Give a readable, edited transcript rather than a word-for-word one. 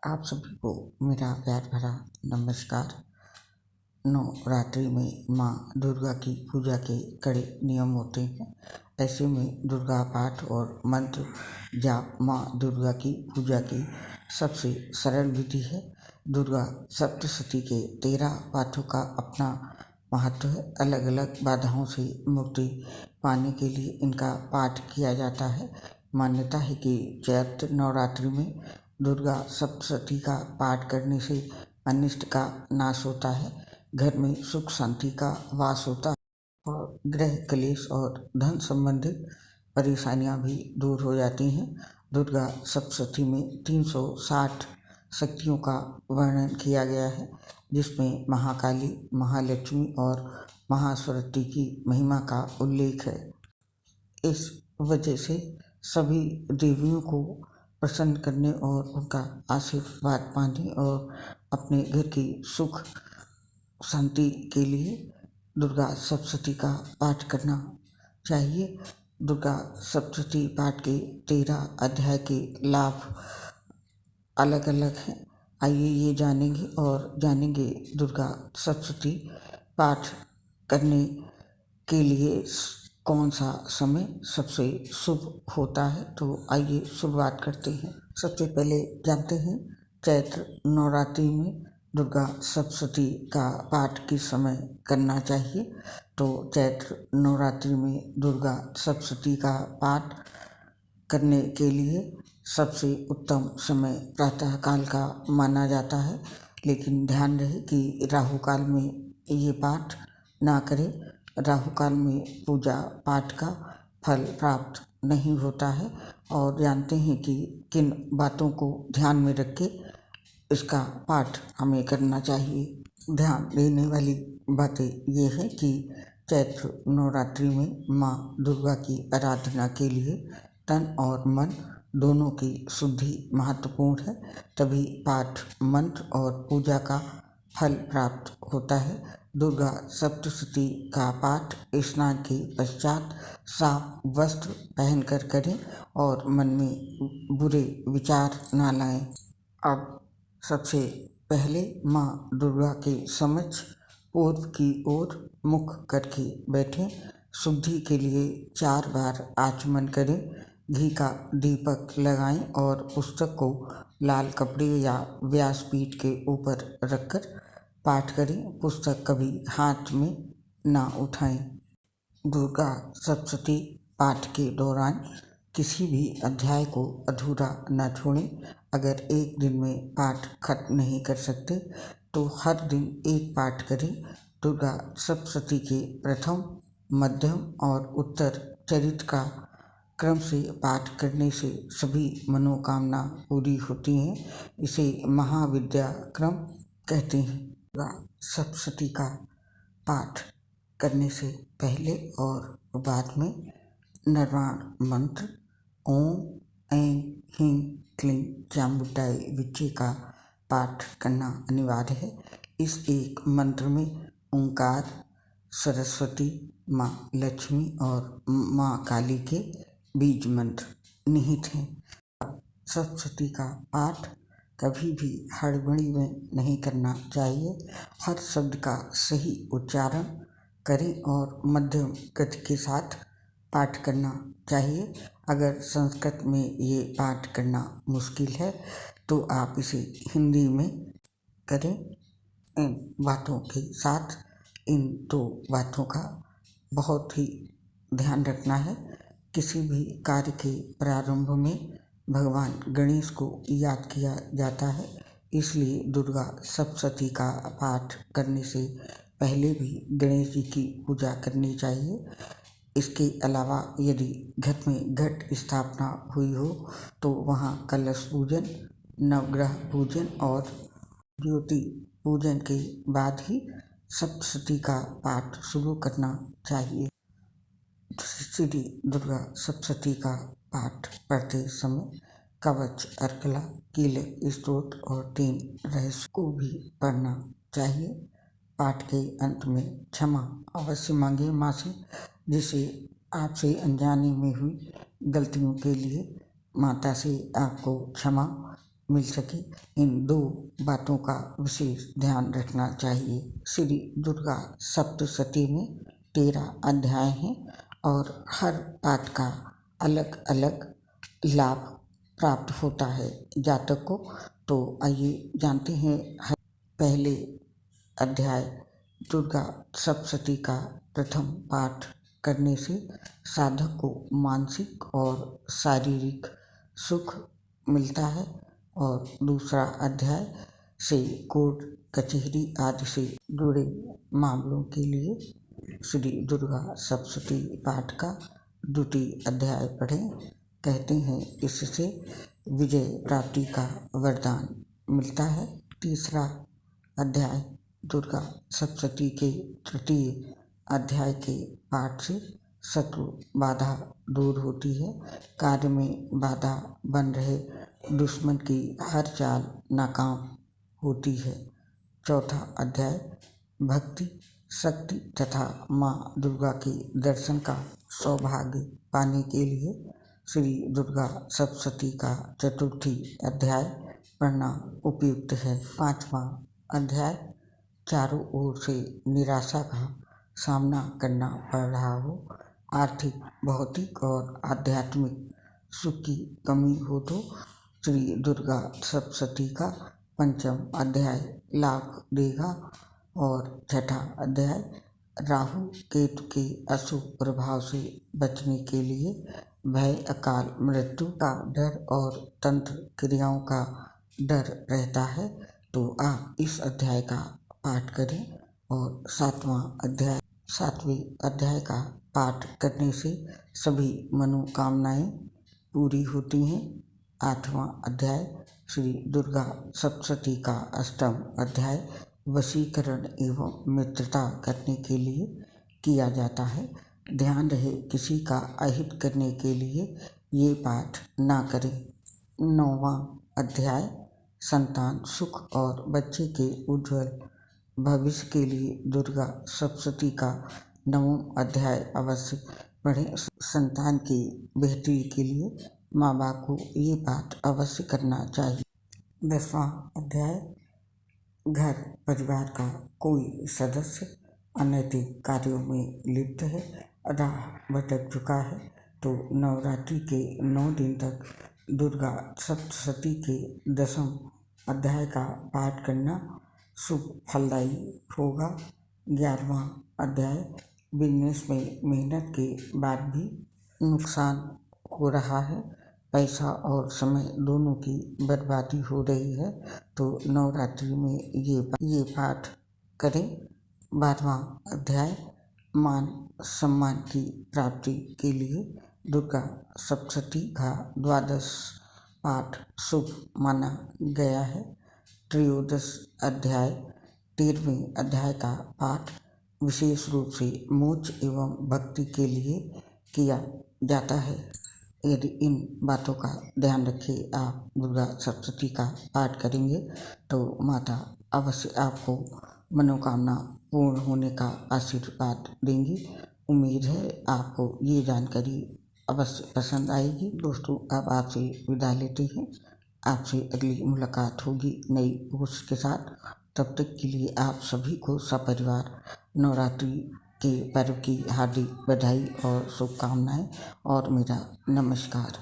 आप सभी को मेरा प्यार भरा नमस्कार। नवरात्रि में माँ दुर्गा की पूजा के कड़े नियम होते हैं। ऐसे में दुर्गा पाठ और मंत्र जाप माँ दुर्गा की पूजा की सबसे सरल विधि है। दुर्गा सप्तशती के 13 पाठों का अपना महत्व है। अलग अलग बाधाओं से मुक्ति पाने के लिए इनका पाठ किया जाता है। मान्यता है कि चैत्र नवरात्रि में दुर्गा सप्तशती का पाठ करने से अनिष्ट का नाश होता है, घर में सुख शांति का वास होता है और गृह क्लेश और धन संबंधित परेशानियां भी दूर हो जाती हैं। दुर्गा सप्तशती में 360 शक्तियों का वर्णन किया गया है, जिसमें महाकाली, महालक्ष्मी और महासरस्वती की महिमा का उल्लेख है। इस वजह से सभी देवियों को प्रसन्न करने और उनका आशीर्वाद पाने और अपने घर की सुख शांति के लिए दुर्गा सप्तशती का पाठ करना चाहिए। दुर्गा सप्तशती पाठ के 13 अध्याय के लाभ अलग अलग हैं। आइए ये जानेंगे दुर्गा सप्तशती पाठ करने के लिए कौन सा समय सबसे शुभ होता है। तो आइए शुरुआत करते हैं। सबसे पहले जानते हैं चैत्र नवरात्रि में दुर्गा सप्तशती का पाठ किस समय करना चाहिए। तो चैत्र नवरात्रि में दुर्गा सप्तशती का पाठ करने के लिए सबसे उत्तम समय प्रातः काल का माना जाता है, लेकिन ध्यान रहे कि राहु काल में ये पाठ ना करें। राहु काल में पूजा पाठ का फल प्राप्त नहीं होता है। और जानते हैं कि किन बातों को ध्यान में रख के इसका पाठ हमें करना चाहिए। ध्यान देने वाली बातें ये है कि चैत्र नवरात्रि में माँ दुर्गा की आराधना के लिए तन और मन दोनों की शुद्धि महत्वपूर्ण है, तभी पाठ मंत्र और पूजा का फल प्राप्त होता है। दुर्गा सप्तशती का पाठ स्नान के पश्चात साफ वस्त्र पहनकर करें और मन में बुरे विचार ना लाएं। अब सबसे पहले माँ दुर्गा के समक्ष पूर्व की ओर मुख करके बैठें। शुद्धि के लिए 4 बार आचमन करें। घी का दीपक लगाएं और पुस्तक को लाल कपड़े या व्यासपीठ के ऊपर रखकर पाठ करें। पुस्तक कभी हाथ में ना उठाएं। दुर्गा सप्तशती पाठ के दौरान किसी भी अध्याय को अधूरा न छोड़ें। अगर एक दिन में पाठ खत्म नहीं कर सकते तो हर दिन एक पाठ करें। दुर्गा सप्तशती के प्रथम, मध्यम और उत्तर चरित्र का क्रम से पाठ करने से सभी मनोकामना पूरी होती हैं। इसे महाविद्या क्रम कहते हैं। दुर्गा सप्तशती का पाठ करने से पहले और बाद में निर्वाण मंत्र ओम ऐं ह्रीं क्लीं चामुंडाय विद्ये का पाठ करना अनिवार्य है। इस एक मंत्र में ओंकार, सरस्वती, माँ लक्ष्मी और माँ काली के बीज मंत्र निहित हैं। सप्तशती का पाठ कभी भी हड़बड़ी में नहीं करना चाहिए। हर शब्द का सही उच्चारण करें और मध्यम गति के साथ पाठ करना चाहिए। अगर संस्कृत में ये पाठ करना मुश्किल है तो आप इसे हिंदी में करें। इन बातों के साथ इन 2 बातों का बहुत ही ध्यान रखना है। किसी भी कार्य के प्रारंभ में भगवान गणेश को याद किया जाता है, इसलिए दुर्गा सप्तशती का पाठ करने से पहले भी गणेश जी की पूजा करनी चाहिए। इसके अलावा यदि घर में घट स्थापना हुई हो तो वहाँ कलश पूजन, नवग्रह पूजन और ज्योति पूजन के बाद ही सप्तशती का पाठ शुरू करना चाहिए। श्री दुर्गा सप्तशती का पाठ पढ़ते समय कवच, अर्गला, कीलक स्तोत्र और 3 रहस्य को भी पढ़ना चाहिए। पाठ के अंत में क्षमा अवश्य मांगे माँ से, जिसे आपसे अनजाने में हुई गलतियों के लिए माता से आपको क्षमा मिल सके, इन दो बातों का विशेष ध्यान रखना चाहिए। श्री दुर्गा सप्तशती में 13 अध्याय हैं और हर पाठ का अलग अलग लाभ प्राप्त होता है जातक को। तो आइए जानते हैं पहले अध्याय दुर्गा सप्तशती का प्रथम पाठ करने से साधक को मानसिक और शारीरिक सुख मिलता है और दूसरा अध्याय से कोर्ट कचहरी आदि से जुड़े मामलों के लिए श्री दुर्गा सप्तशती पाठ का द्वितीय अध्याय पढ़ें। कहते हैं इससे विजय प्राप्ति का वरदान मिलता है। तीसरा अध्याय दुर्गा सप्तशती के तृतीय अध्याय के पाठ से शत्रु बाधा दूर होती है, कार्य में बाधा बन रहे दुश्मन की हर चाल नाकाम होती है। चौथा अध्याय भक्ति शक्ति तथा माँ दुर्गा के दर्शन का सौभाग्य पाने के लिए श्री दुर्गा सप्तशती का चतुर्थी अध्याय पढ़ना उपयुक्त है। पांचवा अध्याय चारों ओर से निराशा का सामना करना पड़ रहा हो, आर्थिक भौतिक और आध्यात्मिक सुख की कमी हो तो श्री दुर्गा सप्तशती का पंचम अध्याय लाभ देगा। और छठा अध्याय राहु केतु के अशुभ प्रभाव से बचने के लिए भय अकाल मृत्यु का डर और तंत्र क्रियाओं का डर रहता है, तो आप इस अध्याय का पाठ करें। और सातवें अध्याय का पाठ करने से सभी मनोकामनाएं पूरी होती हैं। आठवां अध्याय श्री दुर्गा सप्तशती का अष्टम अध्याय वशीकरण एवं मित्रता करने के लिए किया जाता है। ध्यान रहे किसी का अहित करने के लिए ये पाठ ना करें। नौवां अध्याय संतान सुख और बच्चे के उज्जवल भविष्य के लिए दुर्गा सप्तशती का नवम अध्याय अवश्य पढ़ें। संतान की बेहतरी के लिए माँ बाप को ये पाठ अवश्य करना चाहिए। 10वां अध्याय घर परिवार का कोई सदस्य अनैतिक कार्यों में लिप्त है, राह भटक चुका है, तो नवरात्रि के 9 दिन तक दुर्गा सप्तशती के 10वें अध्याय का पाठ करना शुभ फलदायी होगा। 11वां अध्याय बिजनेस में मेहनत के बाद भी नुकसान हो रहा है, पैसा और समय दोनों की बर्बादी हो रही है, तो नवरात्रि में ये पाठ करें। 12वां अध्याय मान सम्मान की प्राप्ति के लिए दुर्गा सप्तशती का 12 पाठ शुभ माना गया है। त्रयोदश अध्याय 13वें अध्याय का पाठ विशेष रूप से मोक्ष एवं भक्ति के लिए किया जाता है। यदि इन बातों का ध्यान रखे आप दुर्गा सप्तशती का पाठ करेंगे तो माता अवश्य आपको मनोकामना पूर्ण होने का आशीर्वाद देंगी। उम्मीद है आपको ये जानकारी अवश्य पसंद आएगी। दोस्तों अब आपसे विदा लेते हैं, आपसे अगली मुलाकात होगी नई पोस्ट के साथ। तब तक के लिए आप सभी को सपरिवार नवरात्रि के पर्व की हार्दिक बधाई और शुभकामनाएं और मेरा नमस्कार।